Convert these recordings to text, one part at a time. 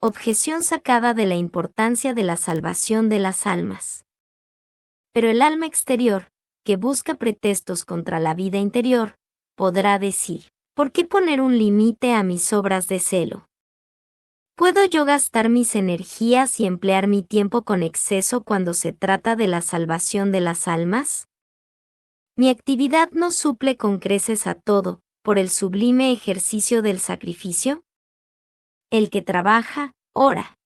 Objeción sacada de la importancia de la salvación de las almas. Pero el alma exterior, que busca pretextos contra la vida interior, podrá decir, ¿por qué poner un límite a mis obras de celo? ¿Puedo yo gastar mis energías y emplear mi tiempo con exceso cuando se trata de la salvación de las almas? Mi actividad no suple con creces a todo, por el sublime ejercicio del sacrificio. El que trabaja, ora.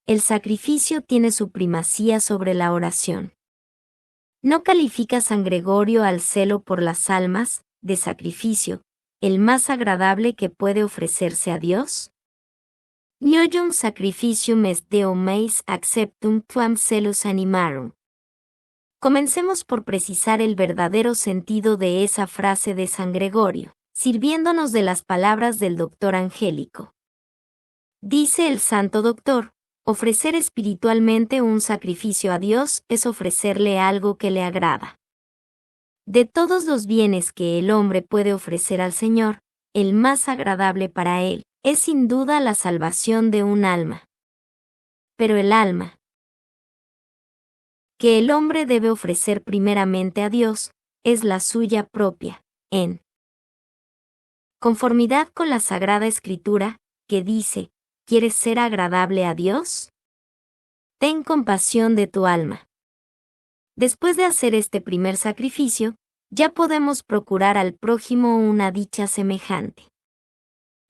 El sacrificio tiene su primacía sobre la oración. ¿No califica San Gregorio al celo por las almas, de sacrificio, el más agradable que puede ofrecerse a Dios? Nioium sacrificium est Deo meis acceptum quam celus animarum. Comencemos por precisar el verdadero sentido de esa frase de San Gregorio, sirviéndonos de las palabras del doctor Angélico. Dice el santo doctor, ofrecer espiritualmente un sacrificio a Dios es ofrecerle algo que le agrada. De todos los bienes que el hombre puede ofrecer al Señor, el más agradable para él es sin duda la salvación de un alma. Pero el alma que el hombre debe ofrecer primeramente a Dios es la suya propia, en conformidad con la Sagrada Escritura, que dice, ¿quieres ser agradable a Dios? Ten compasión de tu alma. Después de hacer este primer sacrificio, ya podemos procurar al prójimo una dicha semejante.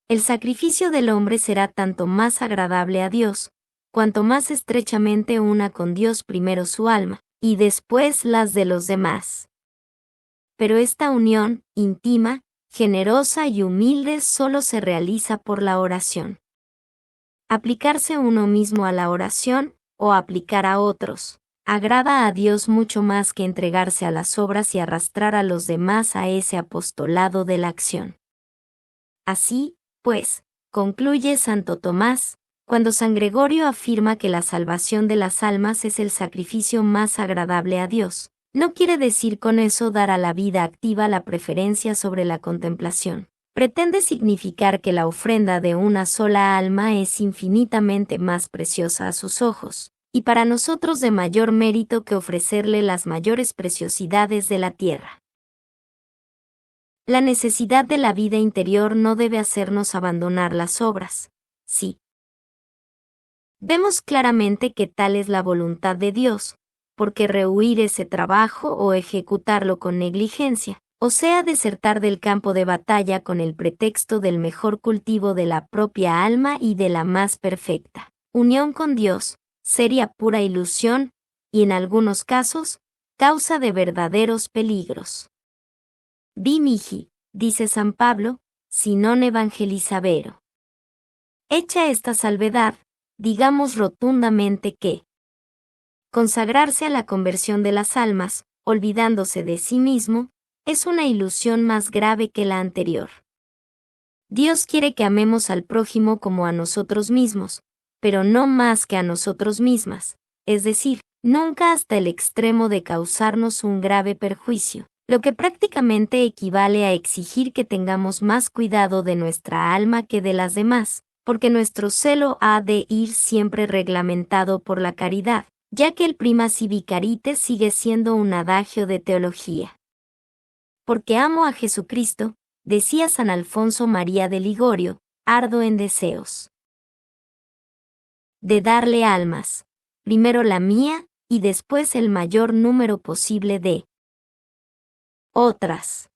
El sacrificio del hombre será tanto más agradable a Dios, cuanto más estrechamente una con Dios primero su alma, y después las de los demás. Pero esta unión, íntima, generosa y humilde solo se realiza por la oración. Aplicarse uno mismo a la oración, o aplicar a otros, agrada a Dios mucho más que entregarse a las obras y arrastrar a los demás a ese apostolado de la acción. Así, pues, concluye Santo Tomás, cuando San Gregorio afirma que la salvación de las almas es el sacrificio más agradable a Dios. No quiere decir con eso dar a la vida activa la preferencia sobre la contemplación. Pretende significar que la ofrenda de una sola alma es infinitamente más preciosa a sus ojos, y para nosotros de mayor mérito que ofrecerle las mayores preciosidades de la tierra. La necesidad de la vida interior no debe hacernos abandonar las obras. Sí. Vemos claramente que tal es la voluntad de Dios, porque rehuir ese trabajo o ejecutarlo con negligencia, o sea, desertar del campo de batalla con el pretexto del mejor cultivo de la propia alma y de la más perfecta unión con Dios, sería pura ilusión, y en algunos casos, causa de verdaderos peligros. Vi mihi, dice San Pablo, si non evangeliza vero. Hecha esta salvedad, digamos rotundamente que consagrarse a la conversión de las almas, olvidándose de sí mismo, es una ilusión más grave que la anterior. Dios quiere que amemos al prójimo como a nosotros mismos, pero no más que a nosotros mismas, es decir, nunca hasta el extremo de causarnos un grave perjuicio, lo que prácticamente equivale a exigir que tengamos más cuidado de nuestra alma que de las demás, porque nuestro celo ha de ir siempre reglamentado por la caridad, ya que el prima sibi caritatis sigue siendo un adagio de teología. Porque amo a Jesucristo, decía San Alfonso María de Ligorio, ardo en deseos de darle almas, primero la mía y después el mayor número posible de otras.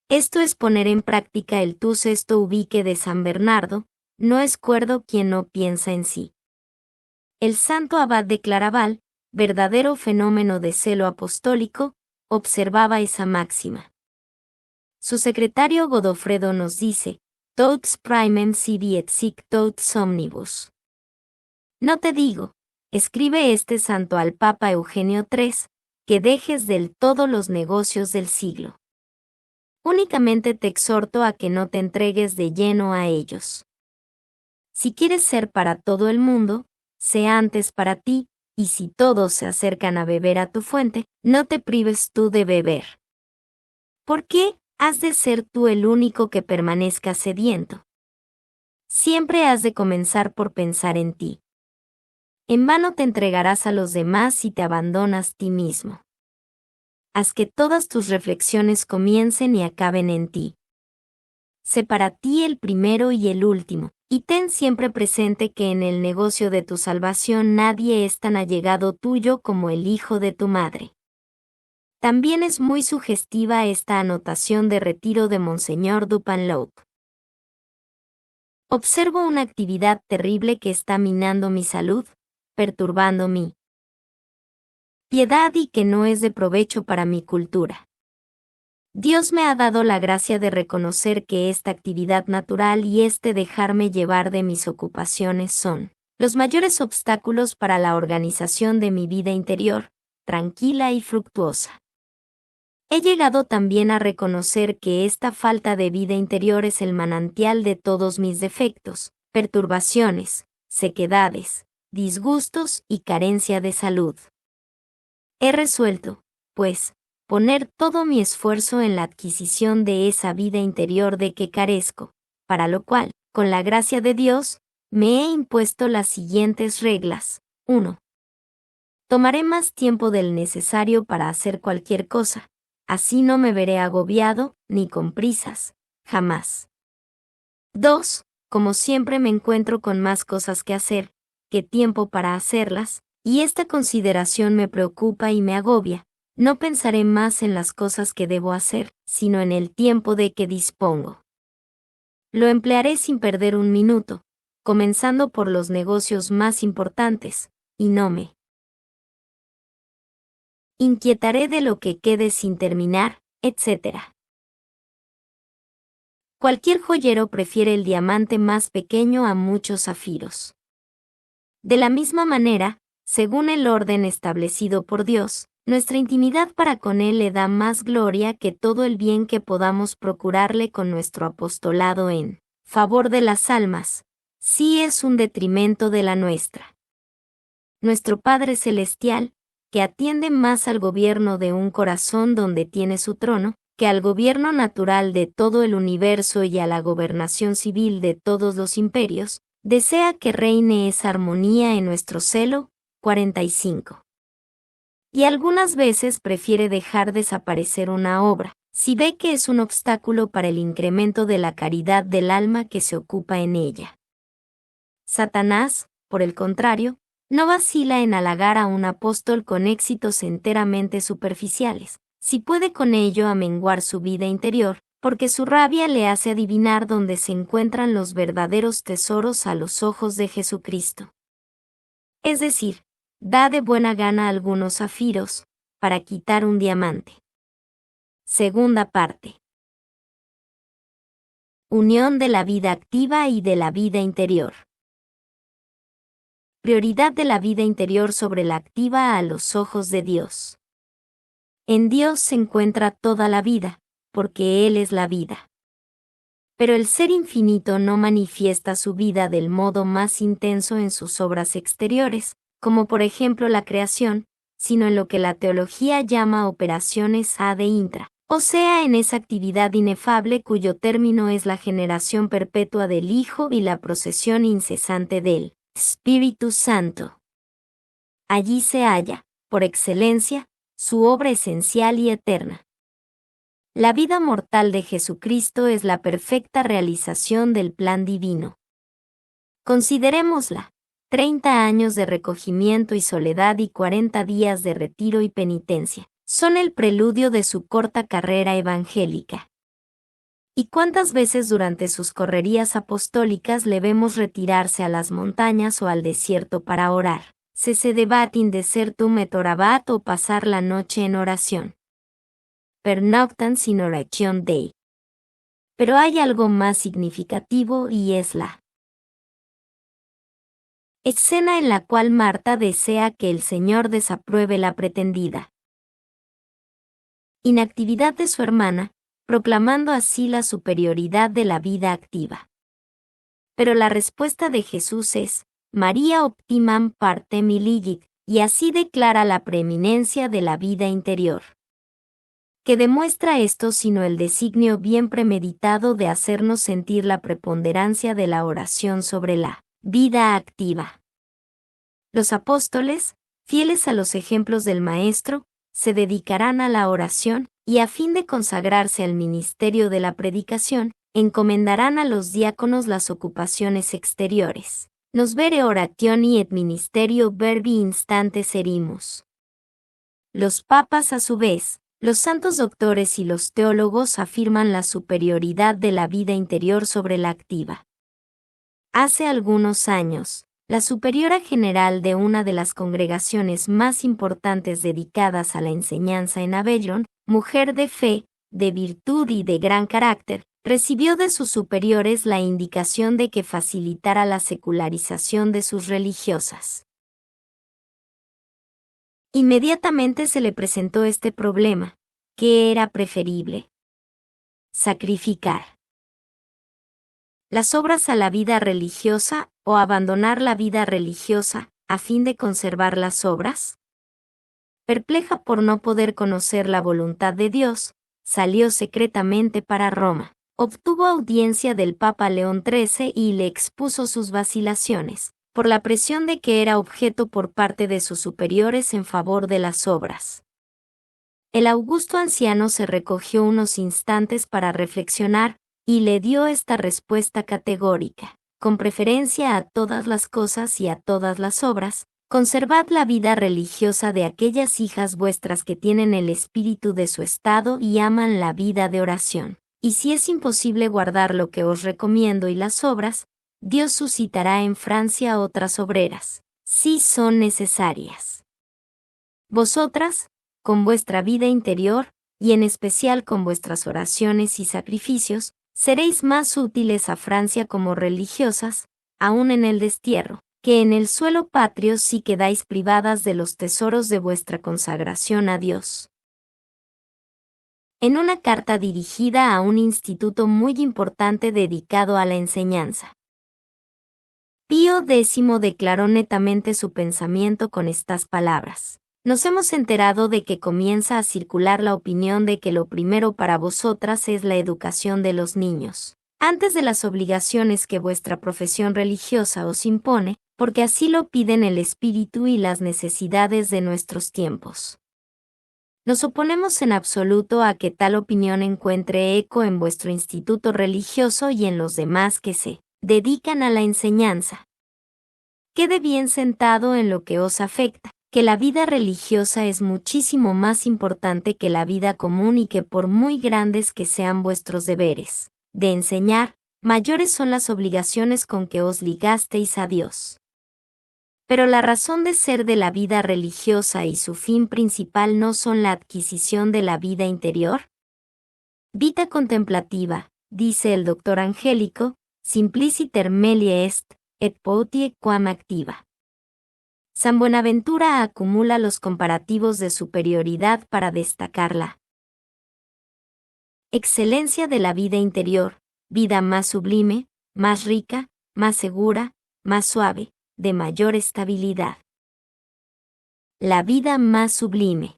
Esto es poner en práctica el tu sesto ubique de San Bernardo, no es cuerdo quien no piensa en sí. El santo abad de Claraval, verdadero fenómeno de celo apostólico, observaba esa máxima. Su secretario Godofredo nos dice, Tots primem sibi et sic tots omnibus. No te digo, escribe este santo al Papa Eugenio III, que dejes del todo los negocios del siglo. Únicamente te exhorto a que no te entregues de lleno a ellos. Si quieres ser para todo el mundo, sé antes para ti, y si todos se acercan a beber a tu fuente, no te prives tú de beber. ¿Por qué has de ser tú el único que permanezca sediento? Siempre has de comenzar por pensar en ti. En vano te entregarás a los demás si te abandonas ti mismo. Haz que todas tus reflexiones comiencen y acaben en ti. Sé para ti el primero y el último, y ten siempre presente que en el negocio de tu salvación nadie es tan allegado tuyo como el hijo de tu madre. También es muy sugestiva esta anotación de retiro de Monseñor Dupanloup. Observo una actividad terrible que está minando mi salud, perturbando mi piedad y que no es de provecho para mi cultura. Dios me ha dado la gracia de reconocer que esta actividad natural y este dejarme llevar de mis ocupaciones son los mayores obstáculos para la organización de mi vida interior, tranquila y fructuosa. He llegado también a reconocer que esta falta de vida interior es el manantial de todos mis defectos, perturbaciones, sequedades, disgustos y carencia de salud. He resuelto, pues, poner todo mi esfuerzo en la adquisición de esa vida interior de que carezco, para lo cual, con la gracia de Dios, me he impuesto las siguientes reglas. 1. Tomaré más tiempo del necesario para hacer cualquier cosa, así no me veré agobiado, ni con prisas, jamás. 2. Como siempre me encuentro con más cosas que hacer, que tiempo para hacerlas, y esta consideración me preocupa y me agobia, no pensaré más en las cosas que debo hacer, sino en el tiempo de que dispongo. Lo emplearé sin perder un minuto, comenzando por los negocios más importantes, y no me inquietaré de lo que quede sin terminar, etc. Cualquier joyero prefiere el diamante más pequeño a muchos zafiros. De la misma manera, según el orden establecido por Dios, nuestra intimidad para con Él le da más gloria que todo el bien que podamos procurarle con nuestro apostolado en favor de las almas, si es un detrimento de la nuestra. Nuestro Padre Celestial, que atiende más al gobierno de un corazón donde tiene su trono, que al gobierno natural de todo el universo y a la gobernación civil de todos los imperios, desea que reine esa armonía en nuestro celo. 45. Y algunas veces prefiere dejar desaparecer una obra, si ve que es un obstáculo para el incremento de la caridad del alma que se ocupa en ella. Satanás, por el contrario, no vacila en halagar a un apóstol con éxitos enteramente superficiales, si puede con ello amenguar su vida interior, porque su rabia le hace adivinar dónde se encuentran los verdaderos tesoros a los ojos de Jesucristo. Es decir, da de buena gana algunos zafiros, para quitar un diamante. Segunda parte. Unión de la vida activa y de la vida interior. Prioridad de la vida interior sobre la activa a los ojos de Dios. En Dios se encuentra toda la vida, porque Él es la vida. Pero el Ser Infinito no manifiesta su vida del modo más intenso en sus obras exteriores, como por ejemplo la creación, sino en lo que la teología llama operaciones ad intra, o sea, en esa actividad inefable cuyo término es la generación perpetua del Hijo y la procesión incesante del Espíritu Santo. Allí se halla, por excelencia, su obra esencial y eterna. La vida mortal de Jesucristo es la perfecta realización del plan divino. Considerémosla: 30 años de recogimiento y soledad y 40 días de retiro y penitencia son el preludio de su corta carrera evangélica. ¿Y cuántas veces durante sus correrías apostólicas le vemos retirarse a las montañas o al desierto para orar, se debatin desertum et orabat o pasar la noche en oración? Pernoctans in oration Dei. Pero hay algo más significativo y es la escena en la cual Marta desea que el Señor desapruebe la pretendida inactividad de su hermana, proclamando así la superioridad de la vida activa. Pero la respuesta de Jesús es: María optimam partem illigit, y así declara la preeminencia de la vida interior. que demuestra esto sino el designio bien premeditado de hacernos sentir la preponderancia de la oración sobre la vida activa. Los apóstoles, fieles a los ejemplos del Maestro, se dedicarán a la oración, y a fin de consagrarse al ministerio de la predicación, encomendarán a los diáconos las ocupaciones exteriores. Nos vere orationi et ministerio verbi instante serimus. Los papas, a su vez, los santos doctores y los teólogos afirman la superioridad de la vida interior sobre la activa. Hace algunos años, la superiora general de una de las congregaciones más importantes dedicadas a la enseñanza en Aveyron, mujer de fe, de virtud y de gran carácter, recibió de sus superiores la indicación de que facilitara la secularización de sus religiosas. Inmediatamente se le presentó este problema: ¿qué era preferible? Sacrificar las obras a la vida religiosa o abandonar la vida religiosa a fin de conservar las obras. Perpleja por no poder conocer la voluntad de Dios, salió secretamente para Roma. Obtuvo audiencia del Papa León XIII y le expuso sus vacilaciones, por la presión de que era objeto por parte de sus superiores en favor de las obras. El augusto anciano se recogió unos instantes para reflexionar, y le dio esta respuesta categórica: con preferencia a todas las cosas y a todas las obras, conservad la vida religiosa de aquellas hijas vuestras que tienen el espíritu de su estado y aman la vida de oración. Y si es imposible guardar lo que os recomiendo y las obras, Dios suscitará en Francia otras obreras, si son necesarias. Vosotras, con vuestra vida interior, y en especial con vuestras oraciones y sacrificios, seréis más útiles a Francia como religiosas, aun en el destierro, que en el suelo patrio si quedáis privadas de los tesoros de vuestra consagración a Dios. En una carta dirigida a un instituto muy importante dedicado a la enseñanza, Pío X declaró netamente su pensamiento con estas palabras: nos hemos enterado de que comienza a circular la opinión de que lo primero para vosotras es la educación de los niños, antes de las obligaciones que vuestra profesión religiosa os impone, porque así lo piden el espíritu y las necesidades de nuestros tiempos. Nos oponemos en absoluto a que tal opinión encuentre eco en vuestro instituto religioso y en los demás que se dedican a la enseñanza. Quede bien sentado en lo que os afecta, que la vida religiosa es muchísimo más importante que la vida común y que por muy grandes que sean vuestros deberes de enseñar, mayores son las obligaciones con que os ligasteis a Dios. Pero la razón de ser de la vida religiosa y su fin principal no son la adquisición de la vida interior. Vita contemplativa, dice el doctor Angélico, simpliciter melie est, et potier quam activa. San Buenaventura acumula los comparativos de superioridad para destacarla. Excelencia de la vida interior, vida más sublime, más rica, más segura, más suave, de mayor estabilidad. La vida más sublime.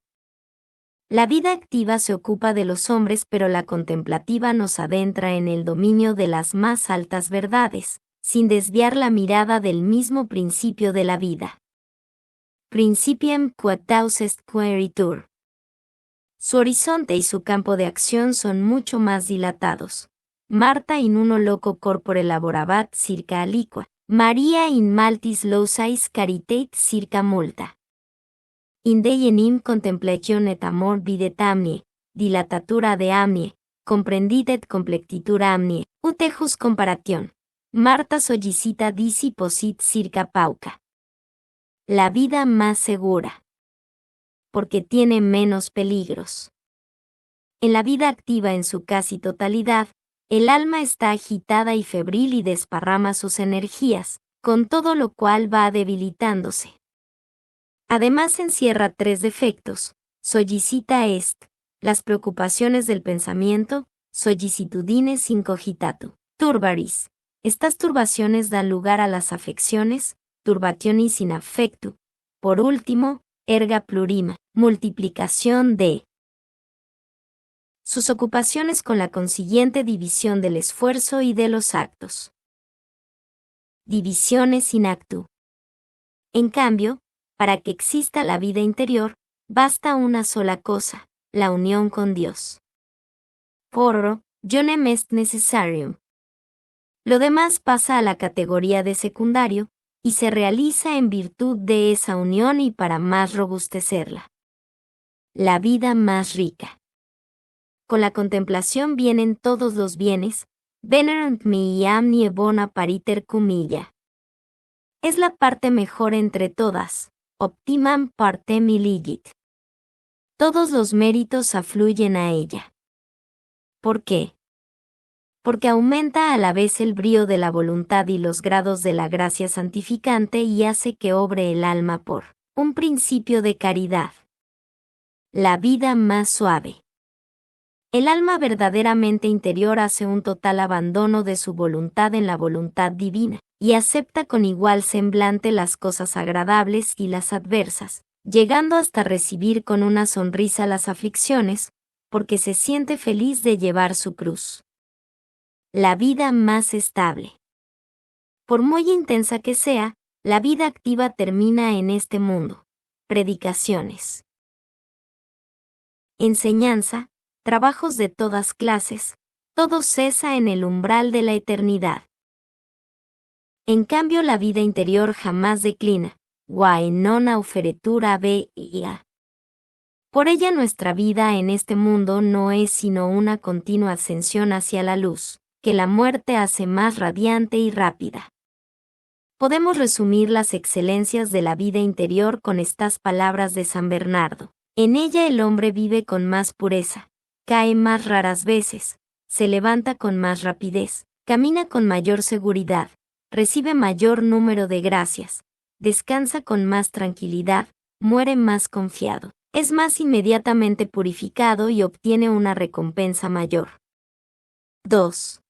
La vida activa se ocupa de los hombres, pero la contemplativa nos adentra en el dominio de las más altas verdades, sin desviar la mirada del mismo principio de la vida. Principiem quataus est quaeritur. Su horizonte y su campo de acción son mucho más dilatados. Marta in uno loco corpore laborabat circa aliqua, Maria in maltis lausais caritate circa multa. Inde enim contemplation et amor videt amnie, dilatatura de amnie, comprendidet complectitura amnie, utejus comparation. Marta sollicita disi posit circa pauca. La vida más segura, porque tiene menos peligros. En la vida activa en su casi totalidad, el alma está agitada y febril y desparrama sus energías, con todo lo cual va debilitándose. Además encierra 3 defectos: sollicita est, las preocupaciones del pensamiento, sollicitudines incogitatu, turbaris. Estas turbaciones dan lugar a las afecciones, turbationis in affectu. Por último, erga plurima, multiplicación de sus ocupaciones con la consiguiente división del esfuerzo y de los actos. Divisiones in actu. En cambio, para que exista la vida interior, basta una sola cosa, la unión con Dios. Porro, ionem est necessarium. Lo demás pasa a la categoría de secundario, y se realiza en virtud de esa unión y para más robustecerla. La vida más rica. Con la contemplación vienen todos los bienes, venerant mi amnie bona pariter cumilla. Es la parte mejor entre todas, optimam partem illigit. Todos los méritos afluyen a ella. ¿Por qué? Porque aumenta a la vez el brío de la voluntad y los grados de la gracia santificante y hace que obre el alma por un principio de caridad. La vida más suave. El alma verdaderamente interior hace un total abandono de su voluntad en la voluntad divina, y acepta con igual semblante las cosas agradables y las adversas, llegando hasta recibir con una sonrisa las aflicciones, porque se siente feliz de llevar su cruz. La vida más estable. Por muy intensa que sea, la vida activa termina en este mundo. Predicaciones. Enseñanza, trabajos de todas clases, todo cesa en el umbral de la eternidad. En cambio la vida interior jamás declina, guae non auferetur ia. Por ella nuestra vida en este mundo no es sino una continua ascensión hacia la luz, que la muerte hace más radiante y rápida. Podemos resumir las excelencias de la vida interior con estas palabras de San Bernardo. En ella el hombre vive con más pureza, cae más raras veces, se levanta con más rapidez, camina con mayor seguridad, recibe mayor número de gracias, descansa con más tranquilidad, muere más confiado, es más inmediatamente purificado y obtiene una recompensa mayor. 2.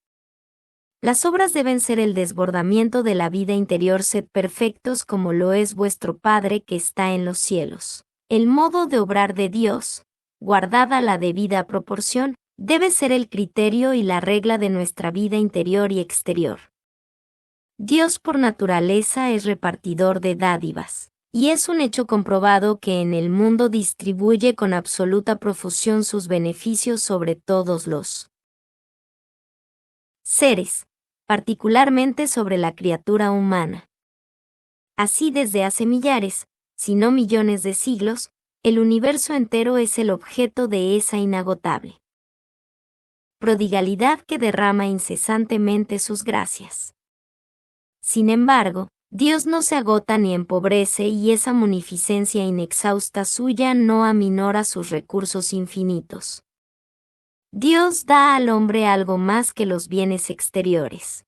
Las obras deben ser el desbordamiento de la vida interior. Sed perfectos como lo es vuestro Padre que está en los cielos. El modo de obrar de Dios, guardada la debida proporción, debe ser el criterio y la regla de nuestra vida interior y exterior. Dios por naturaleza es repartidor de dádivas, y es un hecho comprobado que en el mundo distribuye con absoluta profusión sus beneficios sobre todos los seres, particularmente sobre la criatura humana. Así desde hace millares, si no millones de siglos, el universo entero es el objeto de esa inagotable prodigalidad que derrama incesantemente sus gracias. Sin embargo, Dios no se agota ni empobrece y esa munificencia inexhausta suya no aminora sus recursos infinitos. Dios da al hombre algo más que los bienes exteriores.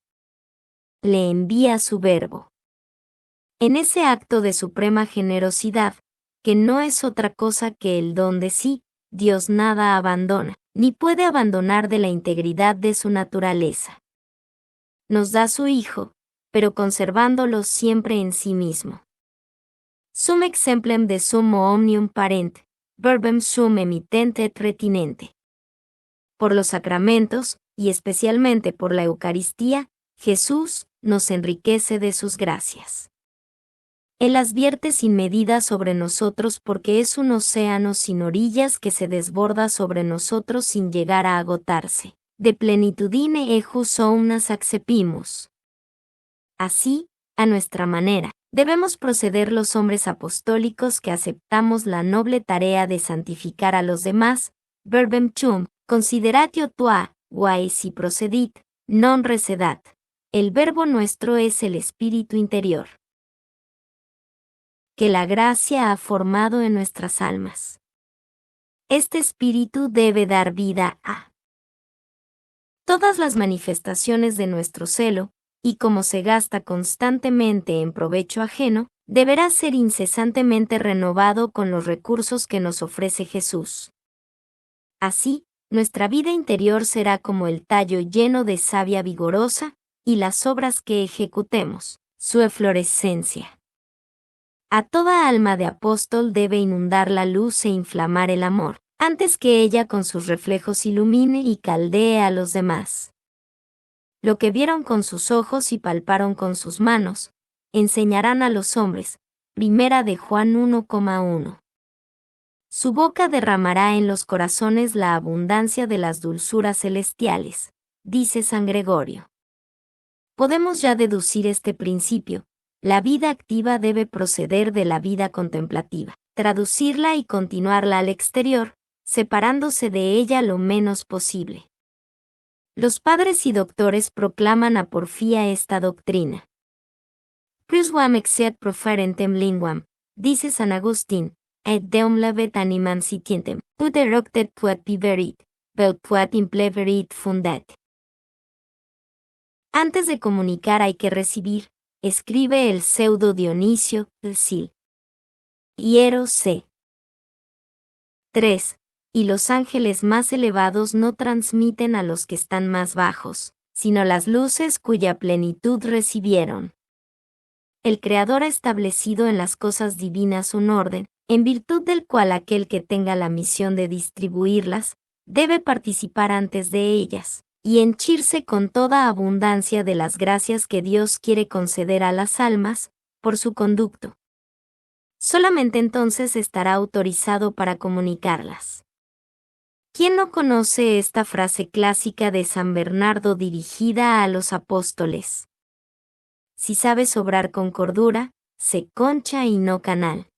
Le envía su verbo. En ese acto de suprema generosidad, que no es otra cosa que el don de sí, Dios nada abandona, ni puede abandonar de la integridad de su naturaleza. Nos da su Hijo, pero conservándolo siempre en sí mismo. Sum exemplem de sumo omnium parent, verbum sum emitente et retinente. Por los sacramentos, y especialmente por la Eucaristía, Jesús nos enriquece de sus gracias. Él las vierte sin medida sobre nosotros porque es un océano sin orillas que se desborda sobre nosotros sin llegar a agotarse. De plenitudine ejus omnas accepimus. Así, a nuestra manera, debemos proceder los hombres apostólicos que aceptamos la noble tarea de santificar a los demás. Verbum tuum, consideratio tua, guae si procedit, non recedat. El verbo nuestro es el espíritu interior que la gracia ha formado en nuestras almas. Este espíritu debe dar vida a todas las manifestaciones de nuestro celo, y como se gasta constantemente en provecho ajeno, deberá ser incesantemente renovado con los recursos que nos ofrece Jesús. Así, nuestra vida interior será como el tallo lleno de savia vigorosa, y las obras que ejecutemos, su eflorescencia. A toda alma de apóstol debe inundar la luz e inflamar el amor, antes que ella con sus reflejos ilumine y caldee a los demás. Lo que vieron con sus ojos y palparon con sus manos, enseñarán a los hombres. Primera de Juan 1,1. Su boca derramará en los corazones la abundancia de las dulzuras celestiales, dice San Gregorio. Podemos ya deducir este principio: la vida activa debe proceder de la vida contemplativa, traducirla y continuarla al exterior, separándose de ella lo menos posible. Los padres y doctores proclaman a porfía esta doctrina. Quisquam exet proferentem linguam, dice San Agustín, et deum levet animam sitientem, ut eroctet quod piverit, vel quod impleverit fundet. Antes de comunicar hay que recibir, escribe el pseudo Dionisio, el Sil. Hiero C. 3. Y los ángeles más elevados no transmiten a los que están más bajos, sino las luces cuya plenitud recibieron. El Creador ha establecido en las cosas divinas un orden, en virtud del cual aquel que tenga la misión de distribuirlas, debe participar antes de ellas, y henchirse con toda abundancia de las gracias que Dios quiere conceder a las almas, por su conducto. Solamente entonces estará autorizado para comunicarlas. ¿Quién no conoce esta frase clásica de San Bernardo dirigida a los apóstoles? Si sabes obrar con cordura, sé concha y no canal.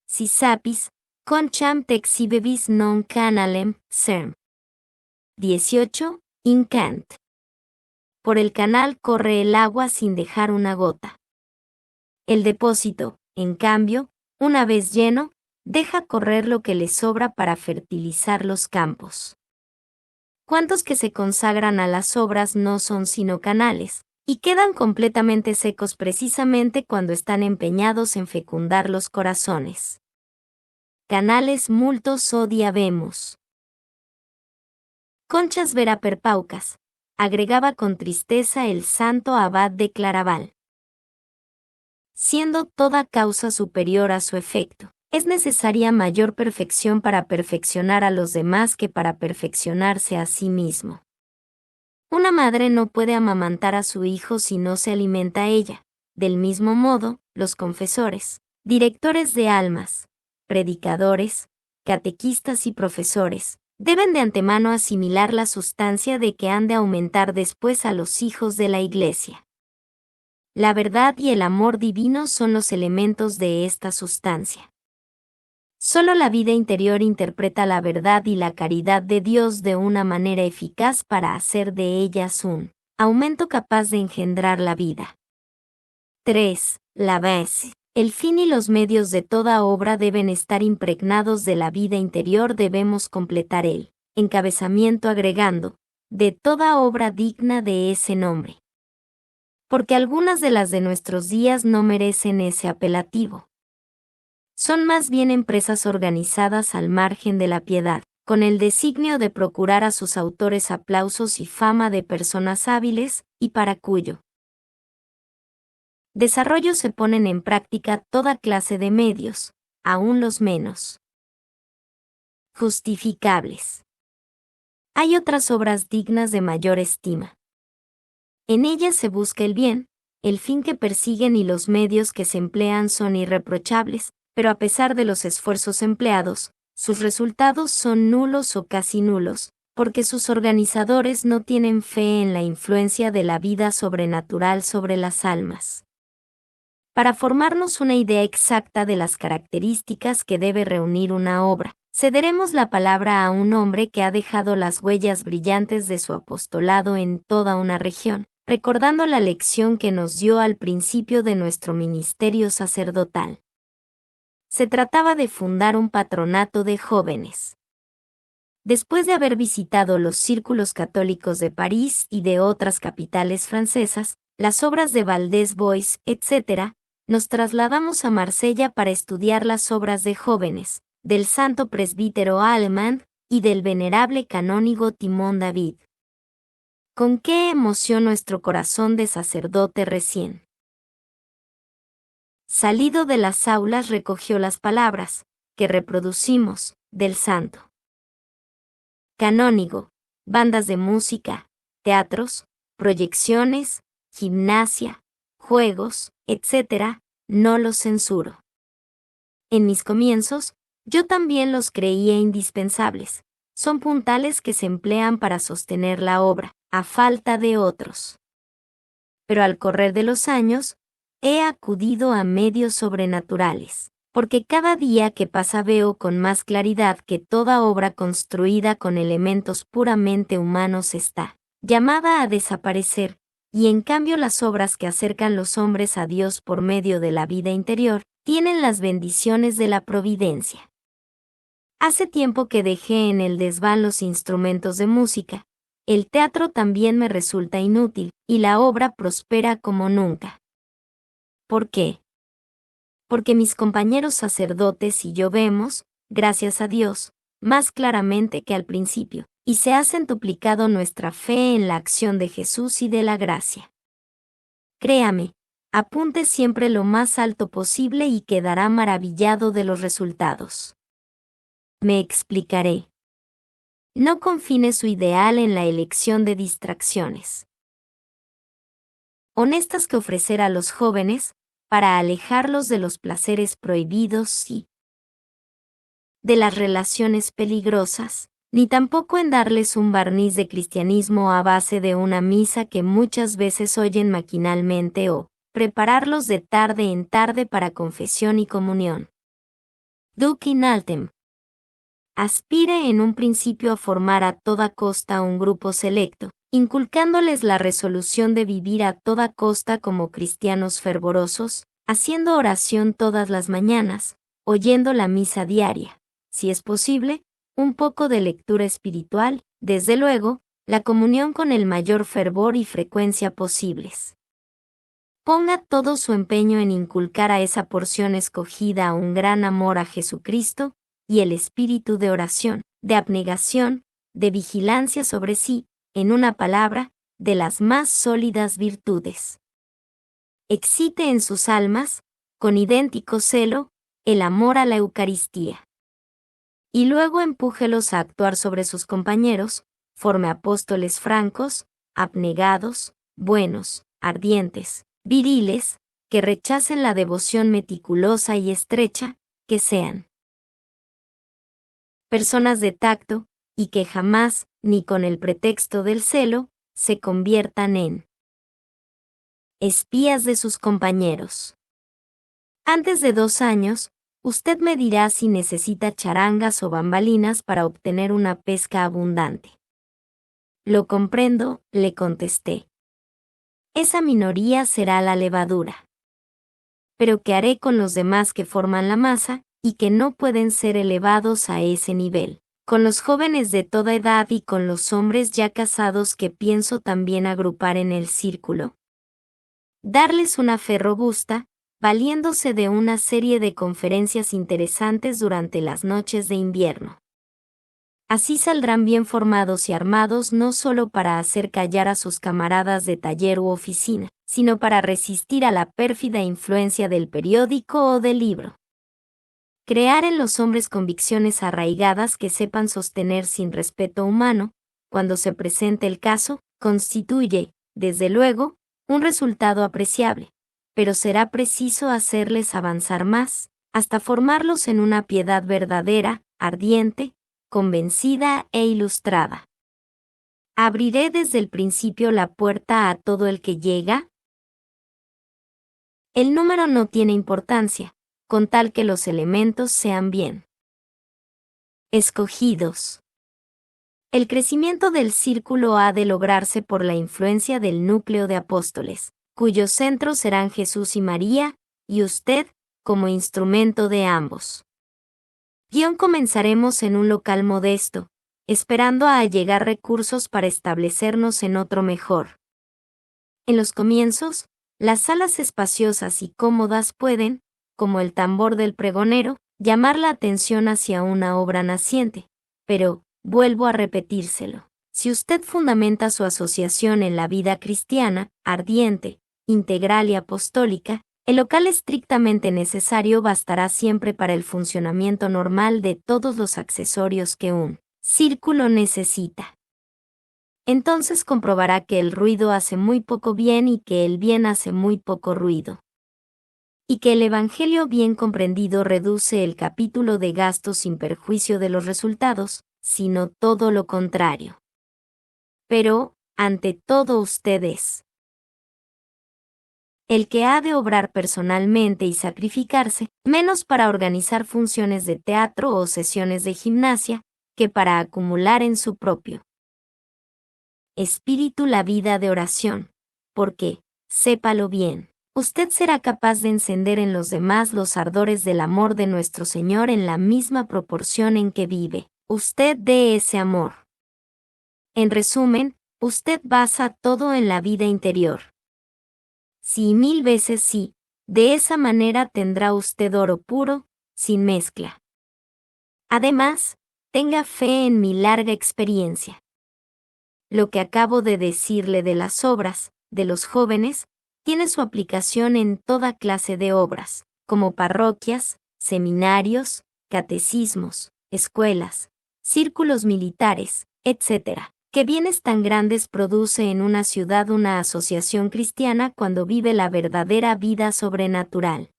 Si sapis, concham te exhibebis non canalem, serm. 18. Incant. Por el canal corre el agua sin dejar una gota. El depósito, en cambio, una vez lleno, deja correr lo que le sobra para fertilizar los campos. ¿Cuántos que se consagran a las obras no son sino canales, y quedan completamente secos precisamente cuando están empeñados en fecundar los corazones? Canales multos odi habemos. Conchas vera perpaucas, agregaba con tristeza el santo abad de Claraval. Siendo toda causa superior a su efecto, es necesaria mayor perfección para perfeccionar a los demás que para perfeccionarse a sí mismo. Una madre no puede amamantar a su hijo si no se alimenta ella. Del mismo modo, los confesores, directores de almas, predicadores, catequistas y profesores, deben de antemano asimilar la sustancia de que han de aumentar después a los hijos de la Iglesia. La verdad y el amor divino son los elementos de esta sustancia. Solo la vida interior interpreta la verdad y la caridad de Dios de una manera eficaz para hacer de ellas un aumento capaz de engendrar la vida. 3. La base. El fin y los medios de toda obra deben estar impregnados de la vida interior. Debemos completar el encabezamiento agregando, de toda obra digna de ese nombre. Porque algunas de las de nuestros días no merecen ese apelativo. Son más bien empresas organizadas al margen de la piedad, con el designio de procurar a sus autores aplausos y fama de personas hábiles, y para cuyo desarrollo se ponen en práctica toda clase de medios, aun los menos justificables. Hay otras obras dignas de mayor estima. En ellas se busca el bien, el fin que persiguen y los medios que se emplean son irreprochables, pero a pesar de los esfuerzos empleados, sus resultados son nulos o casi nulos, porque sus organizadores no tienen fe en la influencia de la vida sobrenatural sobre las almas. Para formarnos una idea exacta de las características que debe reunir una obra, cederemos la palabra a un hombre que ha dejado las huellas brillantes de su apostolado en toda una región, recordando la lección que nos dio al principio de nuestro ministerio sacerdotal. Se trataba de fundar un patronato de jóvenes. Después de haber visitado los círculos católicos de París y de otras capitales francesas, las obras de Valdés Bois, etc., nos trasladamos a Marsella para estudiar las obras de jóvenes, del santo presbítero Allemand y del venerable canónigo Timón David. Con qué emoción nuestro corazón de sacerdote recién salido de las aulas recogió las palabras, que reproducimos, del santo. Canónigo, bandas de música, teatros, proyecciones, gimnasia, juegos, etc., no los censuro. En mis comienzos, yo también los creía indispensables. Son puntales que se emplean para sostener la obra, a falta de otros. Pero al correr de los años, he acudido a medios sobrenaturales, porque cada día que pasa veo con más claridad que toda obra construida con elementos puramente humanos está llamada a desaparecer, y en cambio las obras que acercan los hombres a Dios por medio de la vida interior, tienen las bendiciones de la providencia. Hace tiempo que dejé en el desván los instrumentos de música. El teatro también me resulta inútil, y la obra prospera como nunca. ¿Por qué? Porque mis compañeros sacerdotes y yo vemos, gracias a Dios, más claramente que al principio, y se ha centuplicado nuestra fe en la acción de Jesús y de la gracia. Créame, apunte siempre lo más alto posible y quedará maravillado de los resultados. Me explicaré. No confine su ideal en la elección de distracciones honestas que ofrecer a los jóvenes, para alejarlos de los placeres prohibidos y de las relaciones peligrosas, ni tampoco en darles un barniz de cristianismo a base de una misa que muchas veces oyen maquinalmente o prepararlos de tarde en tarde para confesión y comunión. Duc in altem. Aspire en un principio a formar a toda costa un grupo selecto, inculcándoles la resolución de vivir a toda costa como cristianos fervorosos, haciendo oración todas las mañanas, oyendo la misa diaria, si es posible, un poco de lectura espiritual, desde luego, la comunión con el mayor fervor y frecuencia posibles. Ponga todo su empeño en inculcar a esa porción escogida un gran amor a Jesucristo y el espíritu de oración, de abnegación, de vigilancia sobre sí, en una palabra, de las más sólidas virtudes. Excite en sus almas, con idéntico celo, el amor a la Eucaristía. Y luego empújelos a actuar sobre sus compañeros, forme apóstoles francos, abnegados, buenos, ardientes, viriles, que rechacen la devoción meticulosa y estrecha, que sean personas de tacto, y que jamás, ni con el pretexto del celo, se conviertan en espías de sus compañeros. Antes de 2 años, usted me dirá si necesita charangas o bambalinas para obtener una pesca abundante. Lo comprendo, le contesté. Esa minoría será la levadura. Pero ¿qué haré con los demás que forman la masa, y que no pueden ser elevados a ese nivel? Con los jóvenes de toda edad y con los hombres ya casados que pienso también agrupar en el círculo. Darles una fe robusta, valiéndose de una serie de conferencias interesantes durante las noches de invierno. Así saldrán bien formados y armados no solo para hacer callar a sus camaradas de taller u oficina, sino para resistir a la pérfida influencia del periódico o del libro. Crear en los hombres convicciones arraigadas que sepan sostener sin respeto humano, cuando se presente el caso, constituye, desde luego, un resultado apreciable, pero será preciso hacerles avanzar más, hasta formarlos en una piedad verdadera, ardiente, convencida e ilustrada. ¿Abriré desde el principio la puerta a todo el que llega? El número no tiene importancia, con tal que los elementos sean bien escogidos. El crecimiento del círculo ha de lograrse por la influencia del núcleo de apóstoles, cuyos centros serán Jesús y María, y usted, como instrumento de ambos. Comenzaremos en un local modesto, esperando a allegar recursos para establecernos en otro mejor. En los comienzos, las salas espaciosas y cómodas pueden, como el tambor del pregonero, llamar la atención hacia una obra naciente, pero, vuelvo a repetírselo, si usted fundamenta su asociación en la vida cristiana, ardiente, integral y apostólica, El local estrictamente necesario bastará siempre para el funcionamiento normal de todos los accesorios que un círculo necesita. Entonces comprobará que el ruido hace muy poco bien y que el bien hace muy poco ruido. Y que el Evangelio bien comprendido reduce el capítulo de gastos sin perjuicio de los resultados, sino todo lo contrario. Pero, ante todo usted es el que ha de obrar personalmente y sacrificarse, menos para organizar funciones de teatro o sesiones de gimnasia, que para acumular en su propio espíritu la vida de oración, porque, sépalo bien, usted será capaz de encender en los demás los ardores del amor de nuestro Señor en la misma proporción en que vive usted de ese amor. En resumen, usted basa todo en la vida interior. Sí y 1000 veces sí, de esa manera tendrá usted oro puro, sin mezcla. Además, tenga fe en mi larga experiencia. Lo que acabo de decirle de las obras, de los jóvenes, tiene su aplicación en toda clase de obras, como parroquias, seminarios, catecismos, escuelas, círculos militares, etc. ¿Qué bienes tan grandes produce en una ciudad una asociación cristiana cuando vive la verdadera vida sobrenatural?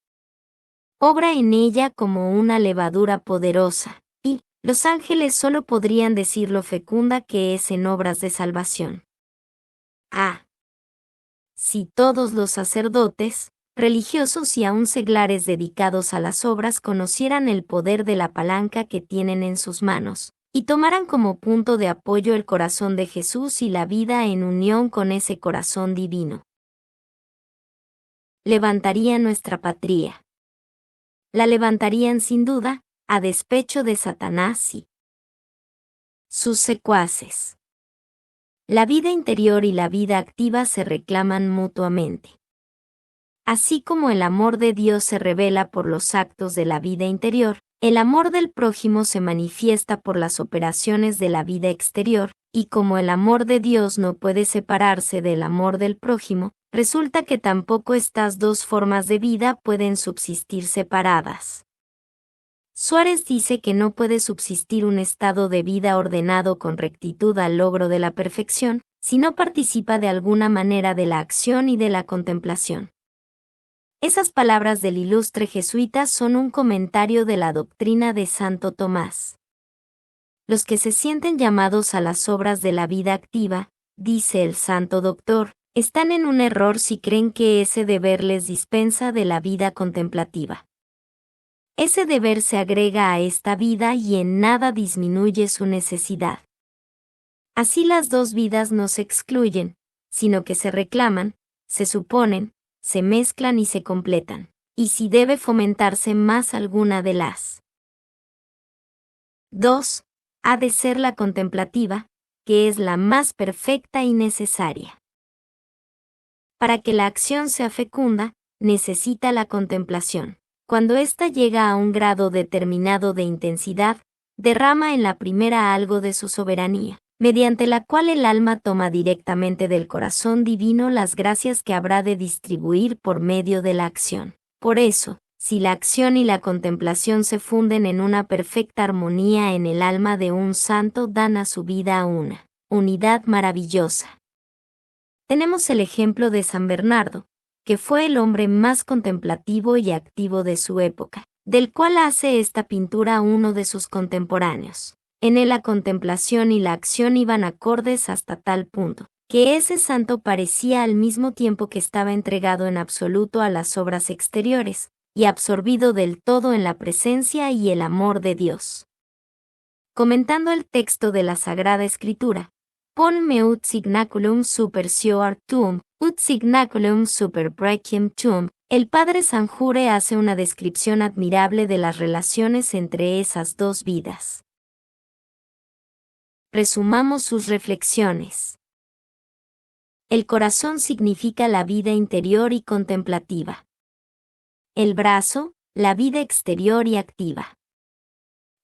Obra en ella como una levadura poderosa, y los ángeles solo podrían decir lo fecunda que es en obras de salvación. Ah, si todos los sacerdotes, religiosos y aun seglares dedicados a las obras conocieran el poder de la palanca que tienen en sus manos, y tomaran como punto de apoyo el corazón de Jesús y la vida en unión con ese corazón divino, levantaría nuestra patria. La levantarían sin duda, a despecho de Satanás y sus secuaces. La vida interior y la vida activa se reclaman mutuamente. Así como el amor de Dios se revela por los actos de la vida interior, el amor del prójimo se manifiesta por las operaciones de la vida exterior, y como el amor de Dios no puede separarse del amor del prójimo, resulta que tampoco estas dos formas de vida pueden subsistir separadas. Suárez dice que no puede subsistir un estado de vida ordenado con rectitud al logro de la perfección, si no participa de alguna manera de la acción y de la contemplación. Esas palabras del ilustre jesuita son un comentario de la doctrina de Santo Tomás. Los que se sienten llamados a las obras de la vida activa, dice el santo doctor, están en un error si creen que ese deber les dispensa de la vida contemplativa. Ese deber se agrega a esta vida y en nada disminuye su necesidad. Así las dos vidas no se excluyen, sino que se reclaman, se suponen, se mezclan y se completan, y si debe fomentarse más alguna de las 2, ha de ser la contemplativa, que es la más perfecta y necesaria. Para que la acción sea fecunda, necesita la contemplación. Cuando ésta llega a un grado determinado de intensidad, derrama en la primera algo de su soberanía, mediante la cual el alma toma directamente del corazón divino las gracias que habrá de distribuir por medio de la acción. Por eso, si la acción y la contemplación se funden en una perfecta armonía en el alma de un santo, dan a su vida una unidad maravillosa. Tenemos el ejemplo de San Bernardo, que fue el hombre más contemplativo y activo de su época, del cual hace esta pintura uno de sus contemporáneos. En él la contemplación y la acción iban acordes hasta tal punto, que ese santo parecía al mismo tiempo que estaba entregado en absoluto a las obras exteriores, y absorbido del todo en la presencia y el amor de Dios. Comentando el texto de la Sagrada Escritura, ponme ut signaculum super suor tuum, ut signaculum super brachiem tuum. El padre Sanjure hace una descripción admirable de las relaciones entre esas dos vidas. Resumamos sus reflexiones. El corazón significa la vida interior y contemplativa. El brazo, la vida exterior y activa.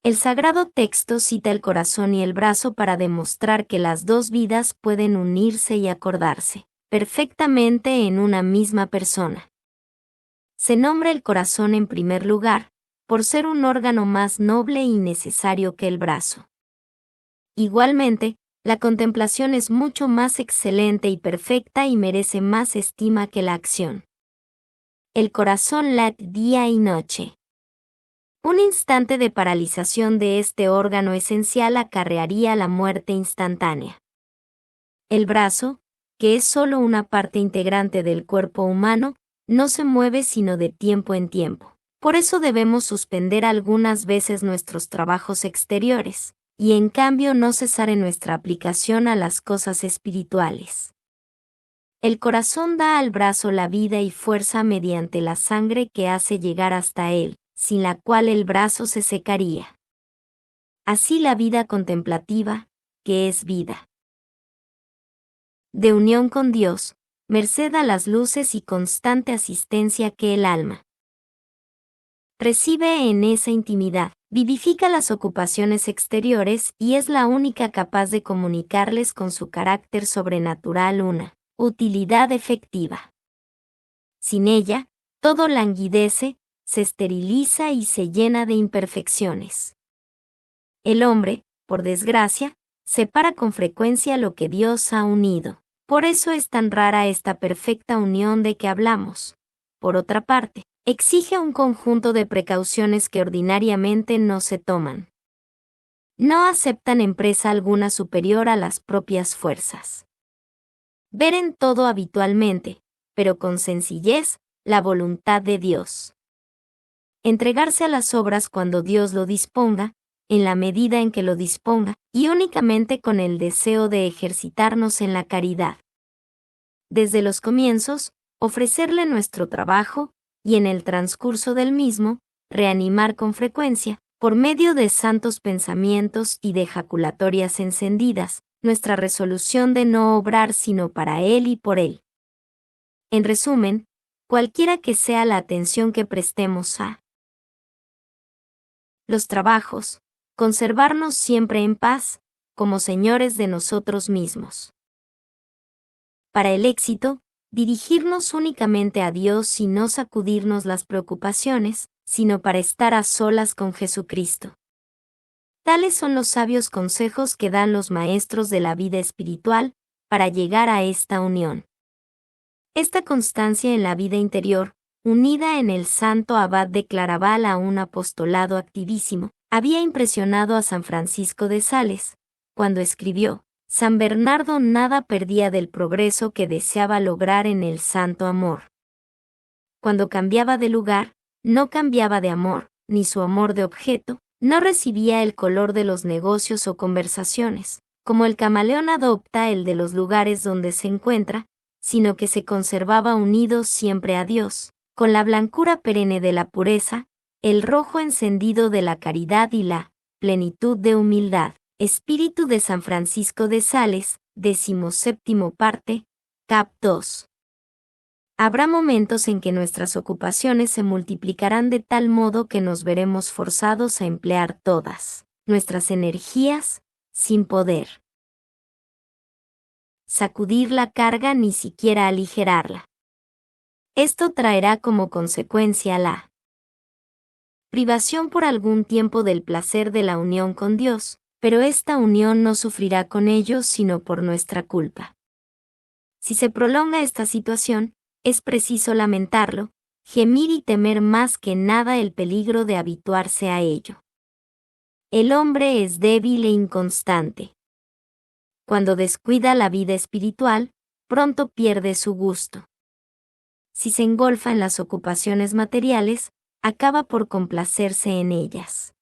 El sagrado texto cita el corazón y el brazo para demostrar que las dos vidas pueden unirse y acordarse perfectamente en una misma persona. Se nombra el corazón en primer lugar, por ser un órgano más noble y necesario que el brazo. Igualmente, la contemplación es mucho más excelente y perfecta y merece más estima que la acción. El corazón late día y noche. Un instante de paralización de este órgano esencial acarrearía la muerte instantánea. El brazo, que es solo una parte integrante del cuerpo humano, no se mueve sino de tiempo en tiempo. Por eso debemos suspender algunas veces nuestros trabajos exteriores, y en cambio no cesar en nuestra aplicación a las cosas espirituales. El corazón da al brazo la vida y fuerza mediante la sangre que hace llegar hasta él, sin la cual el brazo se secaría. Así la vida contemplativa, que es vida de unión con Dios, merced a las luces y constante asistencia que el alma recibe en esa intimidad, vivifica las ocupaciones exteriores y es la única capaz de comunicarles con su carácter sobrenatural una utilidad efectiva. Sin ella, todo languidece, se esteriliza y se llena de imperfecciones. El hombre, por desgracia, separa con frecuencia lo que Dios ha unido. Por eso es tan rara esta perfecta unión de que hablamos. Por otra parte, exige un conjunto de precauciones que ordinariamente no se toman. No aceptan empresa alguna superior a las propias fuerzas. Ver en todo habitualmente, pero con sencillez, la voluntad de Dios. Entregarse a las obras cuando Dios lo disponga, en la medida en que lo disponga, y únicamente con el deseo de ejercitarnos en la caridad. Desde los comienzos, ofrecerle nuestro trabajo, y en el transcurso del mismo, reanimar con frecuencia, por medio de santos pensamientos y de ejaculatorias encendidas, nuestra resolución de no obrar sino para Él y por Él. En resumen, cualquiera que sea la atención que prestemos a los trabajos, conservarnos siempre en paz, como señores de nosotros mismos. Para el éxito, dirigirnos únicamente a Dios y no sacudirnos las preocupaciones, sino para estar a solas con Jesucristo. Tales son los sabios consejos que dan los maestros de la vida espiritual para llegar a esta unión. Esta constancia en la vida interior, unida en el santo abad de Claraval a un apostolado activísimo, había impresionado a San Francisco de Sales, cuando escribió: San Bernardo nada perdía del progreso que deseaba lograr en el santo amor. Cuando cambiaba de lugar, no cambiaba de amor, ni su amor de objeto, no recibía el color de los negocios o conversaciones, como el camaleón adopta el de los lugares donde se encuentra, sino que se conservaba unido siempre a Dios, con la blancura perenne de la pureza, el rojo encendido de la caridad y la plenitud de humildad. Espíritu de San Francisco de Sales, 17ª parte, cap. 2. Habrá momentos en que nuestras ocupaciones se multiplicarán de tal modo que nos veremos forzados a emplear todas nuestras energías, sin poder sacudir la carga ni siquiera aligerarla. Esto traerá como consecuencia la privación por algún tiempo del placer de la unión con Dios, pero esta unión no sufrirá con ello sino por nuestra culpa. Si se prolonga esta situación, es preciso lamentarlo, gemir y temer más que nada el peligro de habituarse a ello. El hombre es débil e inconstante. Cuando descuida la vida espiritual, pronto pierde su gusto. Si se engolfa en las ocupaciones materiales, acaba por complacerse en ellas.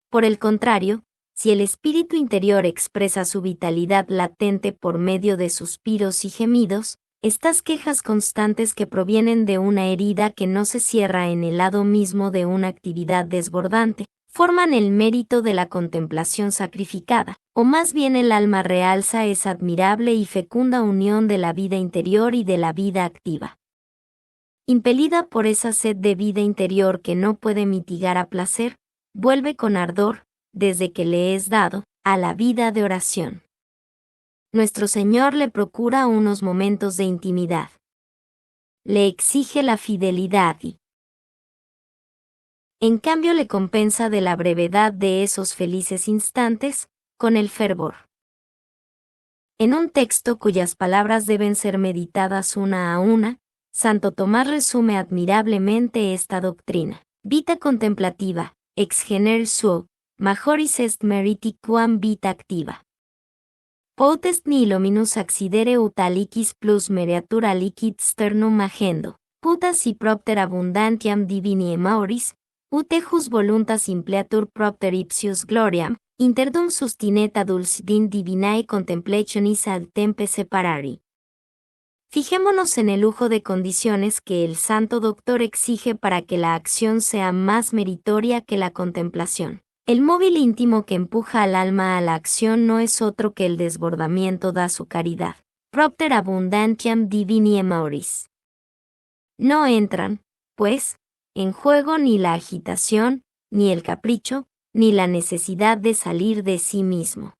Por el contrario, si el espíritu interior expresa su vitalidad latente por medio de suspiros y gemidos, estas quejas constantes que provienen de una herida que no se cierra en el lado mismo de una actividad desbordante, forman el mérito de la contemplación sacrificada, o más bien el alma realza esa admirable y fecunda unión de la vida interior y de la vida activa. Impelida por esa sed de vida interior que no puede mitigar a placer, vuelve con ardor, desde que le es dado, a la vida de oración. Nuestro Señor le procura unos momentos de intimidad. le exige la fidelidad y, en cambio, le compensa de la brevedad de esos felices instantes, con el fervor. En un texto cuyas palabras deben ser meditadas una a una, Santo Tomás resume admirablemente esta doctrina. Vita contemplativa, ex gener suo, majoris est meriti quam vita activa. Potest nihilo minus accidere ut aliquis plus mereatura licit sternum agendo, puta si propter abundantiam divini emauris, ut ejus voluntas impleatur propter ipsius gloriam, interdum sustinet dulcidin divinae contemplationis ad tempe separari. Fijémonos en el lujo de condiciones que el Santo Doctor exige para que la acción sea más meritoria que la contemplación. El móvil íntimo que empuja al alma a la acción no es otro que el desbordamiento da su caridad. Propter abundantiam divini emauris. No entran, pues, en juego ni la agitación, ni el capricho, ni la necesidad de salir de sí mismo.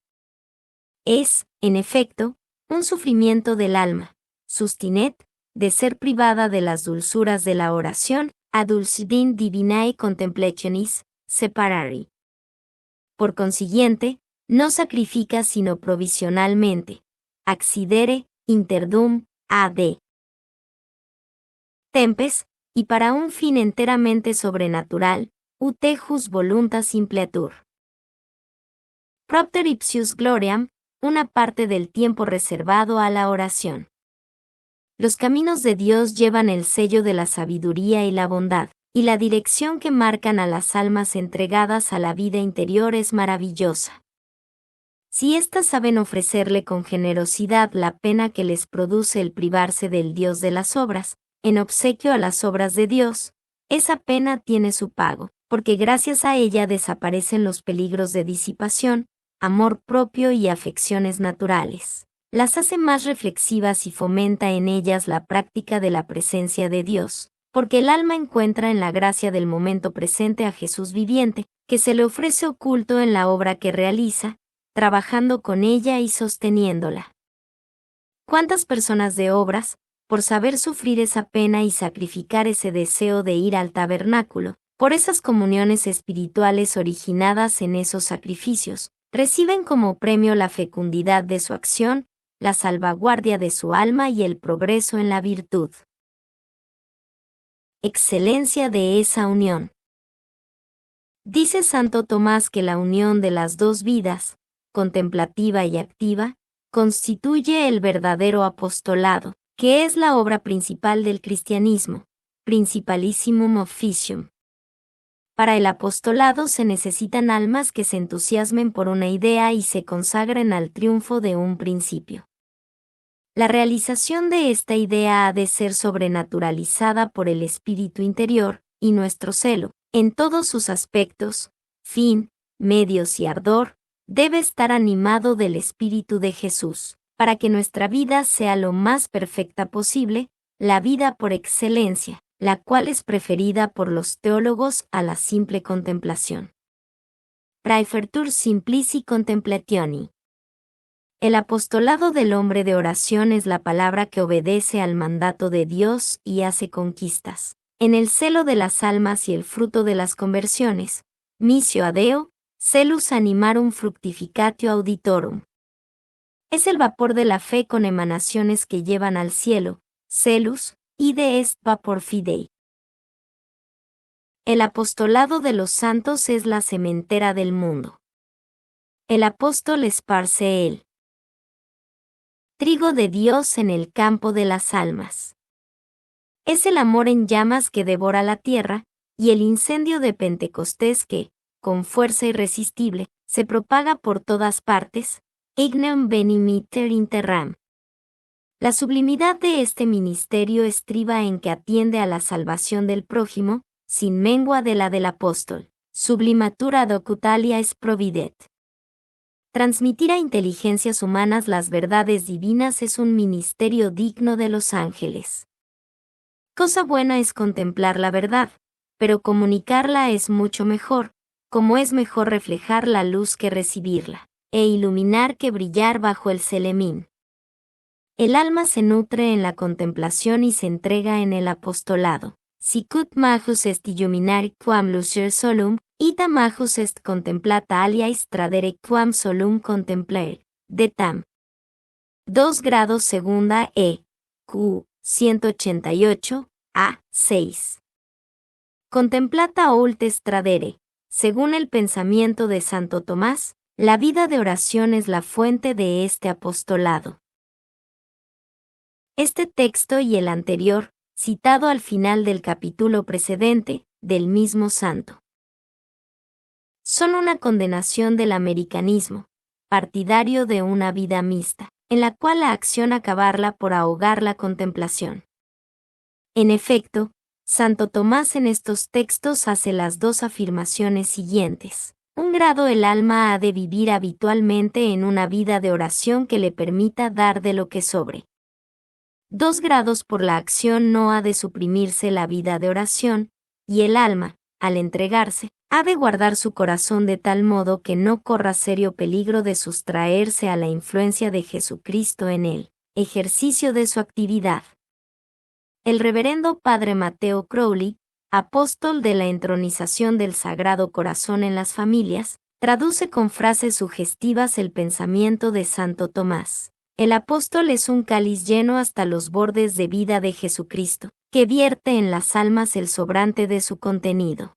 Es, en efecto, un sufrimiento del alma, sustinet, de ser privada de las dulzuras de la oración, ad dulcidin divinae contemplationis, separari. Por consiguiente, no sacrifica sino provisionalmente, accidere, interdum, ad tempes, y para un fin enteramente sobrenatural, ut ejus voluntas impleatur. Propter ipsius gloriam, una parte del tiempo reservado a la oración. Los caminos de Dios llevan el sello de la sabiduría y la bondad, y la dirección que marcan a las almas entregadas a la vida interior es maravillosa. Si éstas saben ofrecerle con generosidad la pena que les produce el privarse del Dios de las obras, en obsequio a las obras de Dios, esa pena tiene su pago, porque gracias a ella desaparecen los peligros de disipación, amor propio y afecciones naturales. Las hace más reflexivas y fomenta en ellas la práctica de la presencia de Dios, porque el alma encuentra en la gracia del momento presente a Jesús viviente, que se le ofrece oculto en la obra que realiza, trabajando con ella y sosteniéndola. ¿Cuántas personas de obras, por saber sufrir esa pena y sacrificar ese deseo de ir al tabernáculo, por esas comuniones espirituales originadas en esos sacrificios, reciben como premio la fecundidad de su acción, la salvaguardia de su alma y el progreso en la virtud? Excelencia de esa unión. Dice Santo Tomás que la unión de las dos vidas, contemplativa y activa, constituye el verdadero apostolado, que es la obra principal del cristianismo, principalissimum officium. Para el apostolado se necesitan almas que se entusiasmen por una idea y se consagren al triunfo de un principio. La realización de esta idea ha de ser sobrenaturalizada por el espíritu interior, y nuestro celo, en todos sus aspectos, fin, medios y ardor, debe estar animado del Espíritu de Jesús, para que nuestra vida sea lo más perfecta posible, la vida por excelencia, la cual es preferida por los teólogos a la simple contemplación. Praefertur simplici contemplationi. El apostolado del hombre de oración es la palabra que obedece al mandato de Dios y hace conquistas. En el celo de las almas y el fruto de las conversiones, missio ad Deo, celus animarum fructificatio auditorum. Es el vapor de la fe con emanaciones que llevan al cielo, celus, ide est vapor fidei. El apostolado de los santos es la sementera del mundo. El apóstol esparce el trigo de Dios en el campo de las almas. Es el amor en llamas que devora la tierra, y el incendio de Pentecostés que, con fuerza irresistible, se propaga por todas partes, ignem benimiter interram. La sublimidad de este ministerio estriba en que atiende a la salvación del prójimo, sin mengua de la del apóstol. Sublimatura ad ocutalia est providet. Transmitir a inteligencias humanas las verdades divinas es un ministerio digno de los ángeles. Cosa buena es contemplar la verdad, pero comunicarla es mucho mejor, como es mejor reflejar la luz que recibirla, e iluminar que brillar bajo el celemín. El alma se nutre en la contemplación y se entrega en el apostolado. Sicut majus est illuminari quam lucer solum, ita majus est contemplata aliais tradere quam solum contemplare. De tam. 2 grados segunda Q. 188, A. 6. Contemplata oltes tradere. Según el pensamiento de Santo Tomás, la vida de oración es la fuente de este apostolado. Este texto y el anterior, citado al final del capítulo precedente, del mismo santo, son una condenación del americanismo, partidario de una vida mixta, en la cual la acción acabarla por ahogar la contemplación. En efecto, Santo Tomás en estos textos hace las dos afirmaciones siguientes. 1 grado el alma ha de vivir habitualmente en una vida de oración que le permita dar de lo que sobre. 2 grados por la acción no ha de suprimirse la vida de oración, y el alma, al entregarse, ha de guardar su corazón de tal modo que no corra serio peligro de sustraerse a la influencia de Jesucristo en el ejercicio de su actividad. El reverendo Padre Mateo Crowley, apóstol de la entronización del Sagrado Corazón en las familias, traduce con frases sugestivas el pensamiento de Santo Tomás. El apóstol es un cáliz lleno hasta los bordes de vida de Jesucristo, que vierte en las almas el sobrante de su contenido.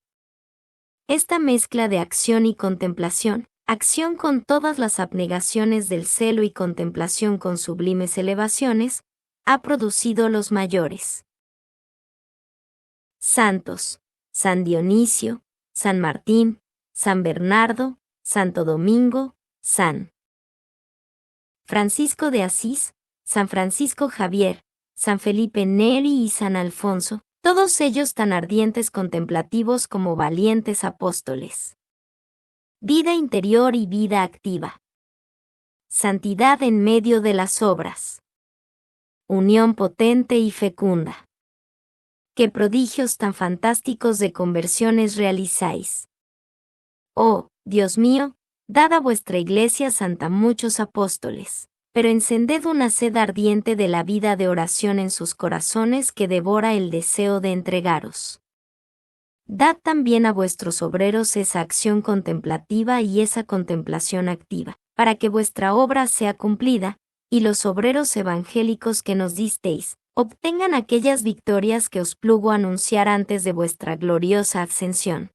Esta mezcla de acción y contemplación, acción con todas las abnegaciones del celo y contemplación con sublimes elevaciones, ha producido los mayores santos: San Dionisio, San Martín, San Bernardo, Santo Domingo, San Francisco de Asís, San Francisco Javier, San Felipe Neri y San Alfonso, todos ellos tan ardientes contemplativos como valientes apóstoles. Vida interior y vida activa. Santidad en medio de las obras. Unión potente y fecunda. Qué prodigios tan fantásticos de conversiones realizáis. Oh, Dios mío, dad a vuestra Iglesia Santa muchos apóstoles, pero encended una sed ardiente de la vida de oración en sus corazones que devora el deseo de entregaros. Dad también a vuestros obreros esa acción contemplativa y esa contemplación activa, para que vuestra obra sea cumplida, y los obreros evangélicos que nos disteis, obtengan aquellas victorias que os plugo anunciar antes de vuestra gloriosa ascensión.